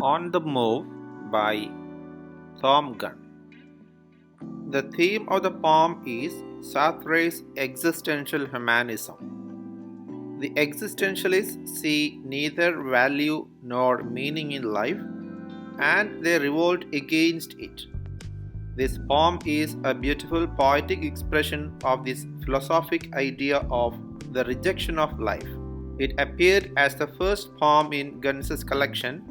On the Move by Tom Gunn. The theme of the poem is Sartre's existential humanism. The existentialists see neither value nor meaning in life and they revolt against it. This poem is a beautiful poetic expression of this philosophic idea of the rejection of life. It appeared as the first poem in Gunn's collection,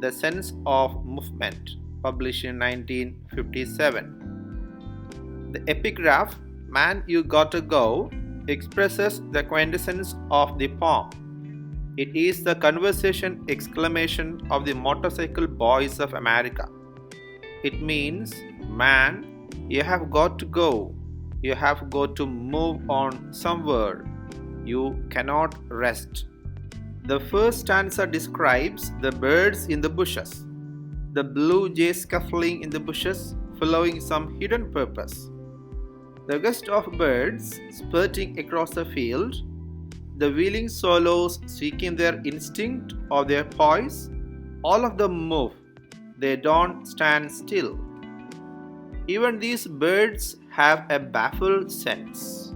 The Sense of Movement, published in 1957. The epigraph, Man You Gotta Go, expresses the quintessence of the poem. It is the conversation exclamation of the motorcycle boys of America. It means, man, you have got to go. You have got to move on somewhere. You cannot rest. The first stanza describes the birds in the bushes, the blue jay scuffling in the bushes, following some hidden purpose. The gust of birds spurting across the field, the wheeling swallows seeking their instinct or their poise, all of them move. They don't stand still. Even these birds have a baffled sense.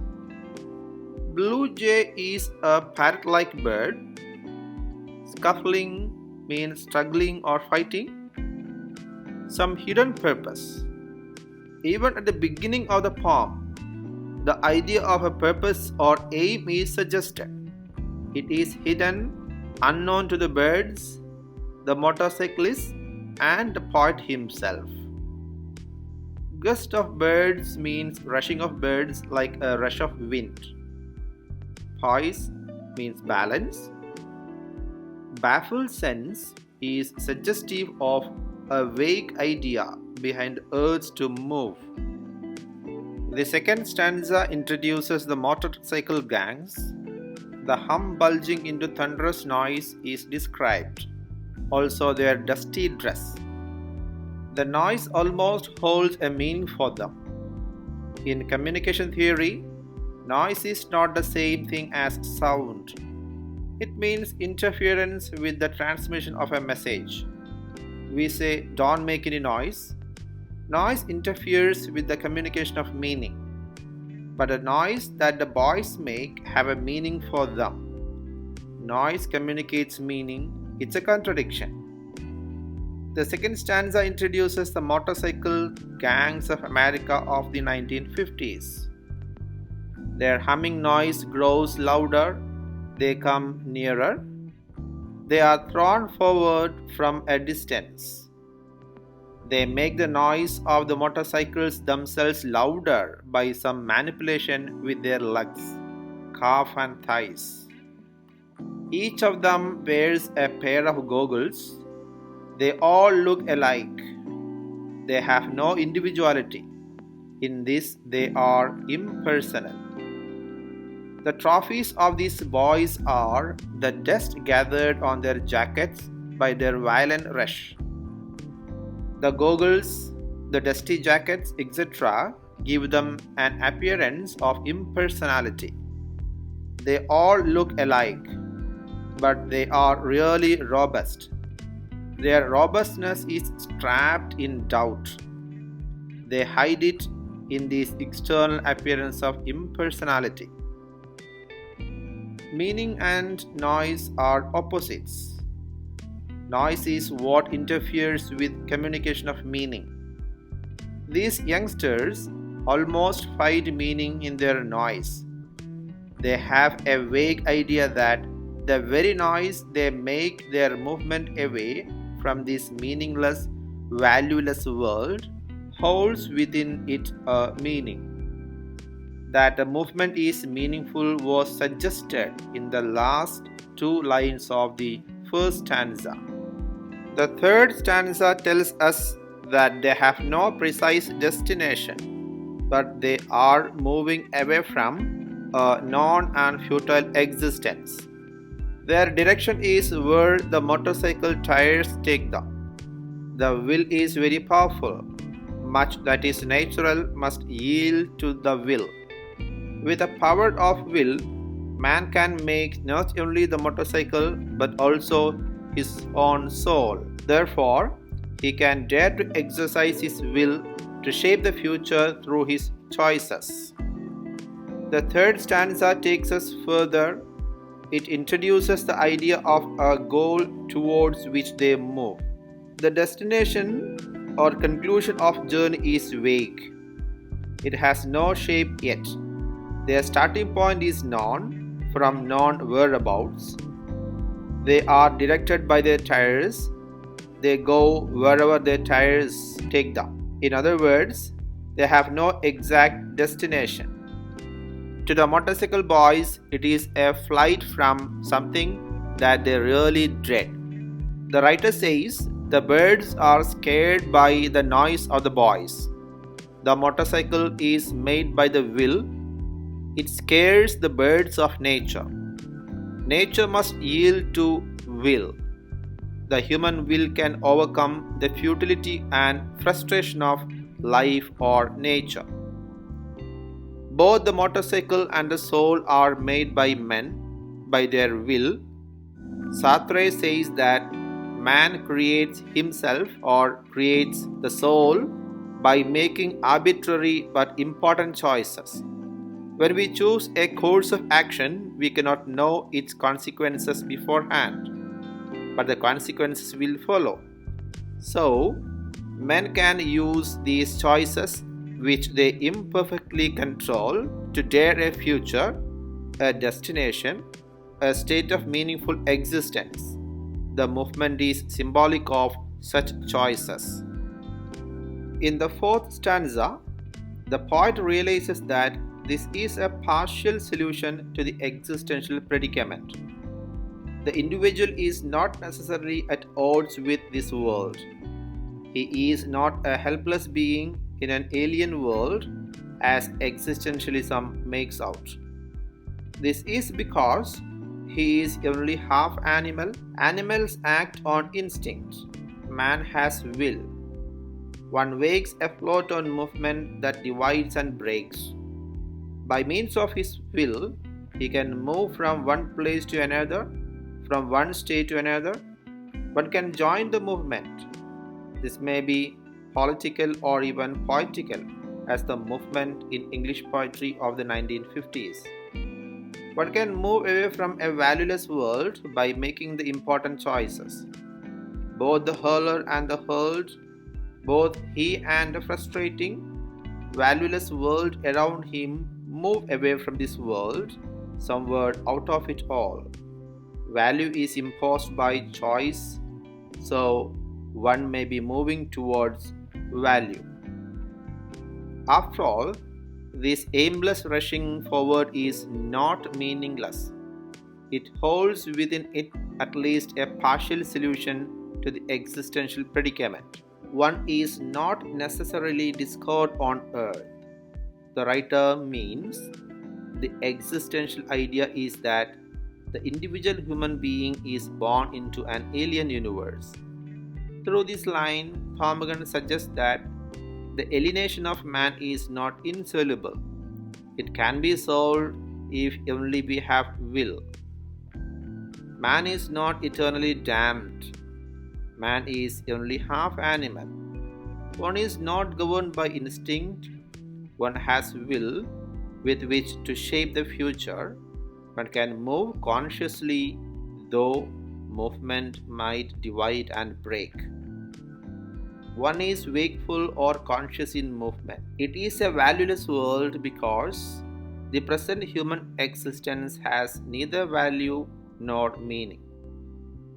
Blue jay is a parrot-like bird. Scuffling means struggling or fighting. Some hidden purpose. Even at the beginning of the poem, the idea of a purpose or aim is suggested. It is hidden, unknown to the birds, the motorcyclist, and the poet himself. Gust of birds means rushing of birds like a rush of wind. Poise means balance. Baffled sense is suggestive of a vague idea behind urge to move. The second stanza introduces the motorcycle gangs. The hum bulging into thunderous noise is described, also their dusty dress. The noise almost holds a meaning for them. In communication theory, noise is not the same thing as sound. It means interference with the transmission of a message. We say, don't make any noise. Noise interferes with the communication of meaning. But the noise that the boys make have a meaning for them. Noise communicates meaning. It's a contradiction. The second stanza introduces the motorcycle gangs of America of the 1950s. Their humming noise grows louder. They come nearer. They are thrown forward from a distance. They make the noise of the motorcycles themselves louder by some manipulation with their legs, calf and thighs. Each of them wears a pair of goggles. They all look alike. They have no individuality. In this, they are impersonal. The trophies of these boys are the dust gathered on their jackets by their violent rush. The goggles, the dusty jackets, etc., give them an appearance of impersonality. They all look alike, but they are really robust. Their robustness is trapped in doubt. They hide it in this external appearance of impersonality. Meaning and noise are opposites. Noise is what interferes with communication of meaning. These youngsters almost find meaning in their noise. They have a vague idea that the very noise they make their movement away from this meaningless, valueless world holds within it a meaning. That the movement is meaningful was suggested in the last two lines of the first stanza. The third stanza tells us that they have no precise destination, but they are moving away from a known and futile existence. Their direction is where the motorcycle tires take them. The will is very powerful. Much that is natural must yield to the will. With the power of will, man can make not only the motorcycle but also his own soul. Therefore, he can dare to exercise his will to shape the future through his choices. The third stanza takes us further. It introduces the idea of a goal towards which they move. The destination or conclusion of journey is vague. It has no shape yet. Their starting point is known from known whereabouts. They are directed by their tires. They go wherever their tires take them. In other words, they have no exact destination. To the motorcycle boys, it is a flight from something that they really dread. The writer says the birds are scared by the noise of the boys. The motorcycle is made by the will. It scares the birds of nature. Nature must yield to will. The human will can overcome the futility and frustration of life or nature. Both the motorcycle and the soul are made by men, by their will. Sartre says that man creates himself or creates the soul by making arbitrary but important choices. When we choose a course of action, we cannot know its consequences beforehand, but the consequences will follow. So, men can use these choices, which they imperfectly control, to dare a future, a destination, a state of meaningful existence. The movement is symbolic of such choices. In the fourth stanza, the poet realizes that this is a partial solution to the existential predicament. The individual is not necessarily at odds with this world. He is not a helpless being in an alien world, as existentialism makes out. This is because he is only half animal. Animals act on instinct. Man has will. One wakes afloat on movement that divides and breaks. By means of his will, he can move from one place to another, from one state to another. One can join the movement. This may be political or even poetical, as the movement in English poetry of the 1950s. One can move away from a valueless world by making the important choices. Both the hurler and the hurled, both he and the frustrating, valueless world around him move away from this world, somewhere out of it all. Value is imposed by choice, so one may be moving towards value. After all, this aimless rushing forward is not meaningless. It holds within it at least a partial solution to the existential predicament. One is not necessarily discovered on earth. The writer means the existential idea is that the individual human being is born into an alien universe. Through this line, Ptarmigan suggests that the alienation of man is not insoluble. It can be solved if only we have will. Man is not eternally damned. Man is only half animal. One is not governed by instinct. One has will with which to shape the future. One can move consciously, though movement might divide and break. One is wakeful or conscious in movement. It is a valueless world because the present human existence has neither value nor meaning.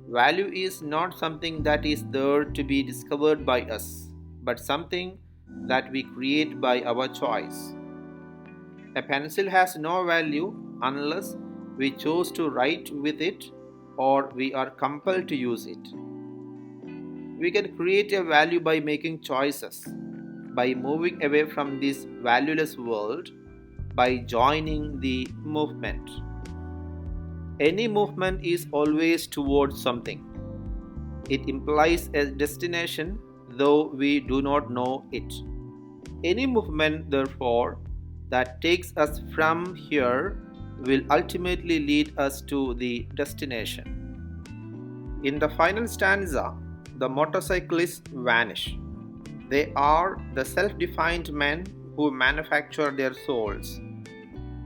Value is not something that is there to be discovered by us, but something that we create by our choice. A pencil has no value unless we choose to write with it or we are compelled to use it. We can create a value by making choices, by moving away from this valueless world, by joining the movement. Any movement is always towards something. It implies a destination, though we do not know it. Any movement, therefore, that takes us from here will ultimately lead us to the destination. In the final stanza, the motorcyclists vanish. They are the self-defined men who manufacture their souls.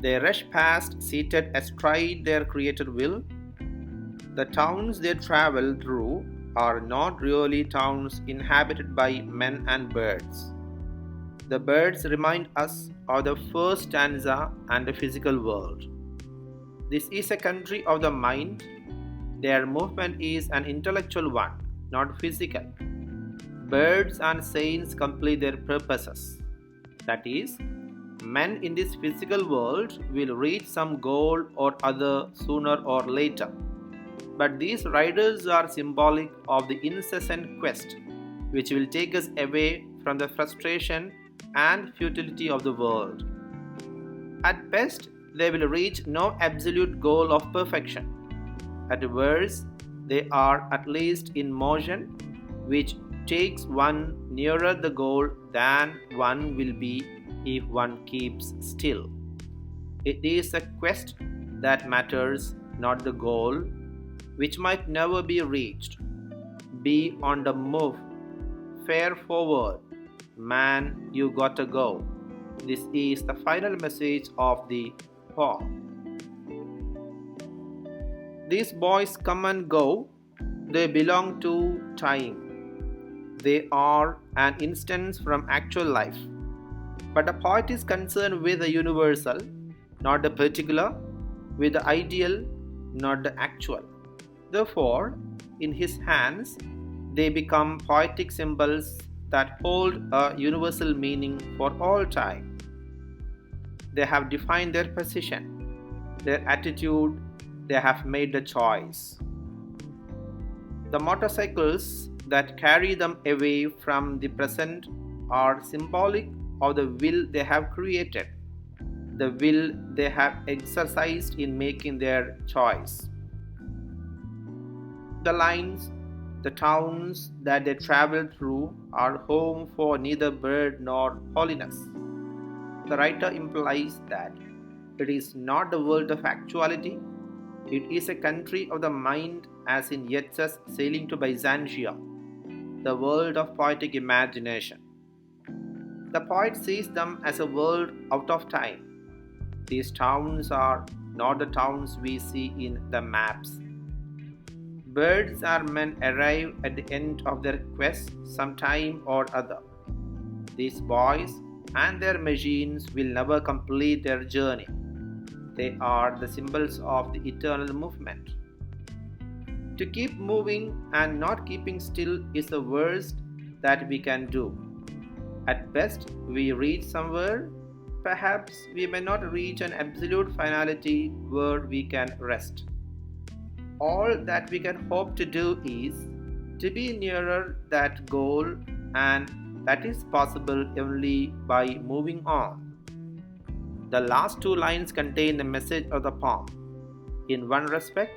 They rush past seated astride their created will. The towns they travel through are not really towns inhabited by men and birds. The birds remind us of the first stanza and the physical world. This is a country of the mind. Their movement is an intellectual one, not physical. Birds and saints complete their purposes. That is, men in this physical world will reach some goal or other sooner or later. But these riders are symbolic of the incessant quest which will take us away from the frustration and futility of the world. At best, they will reach no absolute goal of perfection. At worst, they are at least in motion, which takes one nearer the goal than one will be if one keeps still. It is the quest that matters, not the goal, which might never be reached. Be on the move. Fare forward. Man, you gotta go. This is the final message of the poem. These boys come and go. They belong to time. They are an instance from actual life. But the poet is concerned with the universal, not the particular, with the ideal, not the actual. Therefore, in his hands, they become poetic symbols that hold a universal meaning for all time. They have defined their position, their attitude, they have made the choice. The motorcycles that carry them away from the present are symbolic of the will they have created, the will they have exercised in making their choice. The lines, the towns that they travel through are home for neither bird nor holiness. The writer implies that it is not the world of actuality, it is a country of the mind, as in Yeats's Sailing to Byzantium, the world of poetic imagination. The poet sees them as a world out of time. These towns are not the towns we see in the maps. Birds or men arrive at the end of their quest sometime or other. These boys and their machines will never complete their journey. They are the symbols of the eternal movement. To keep moving and not keeping still is the worst that we can do. At best, we reach somewhere. Perhaps we may not reach an absolute finality where we can rest. All that we can hope to do is to be nearer that goal, and that is possible only by moving on. The last two lines contain the message of the poem. In one respect,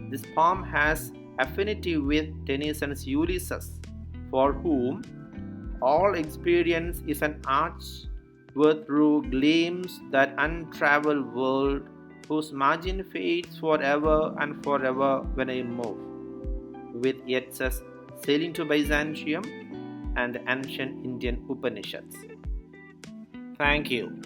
this poem has affinity with Tennyson's Ulysses, for whom all experience is an arch where through gleams that untraveled world whose margin fades forever and forever when I move, with Yeats's Sailing to Byzantium and the ancient Indian Upanishads. Thank you.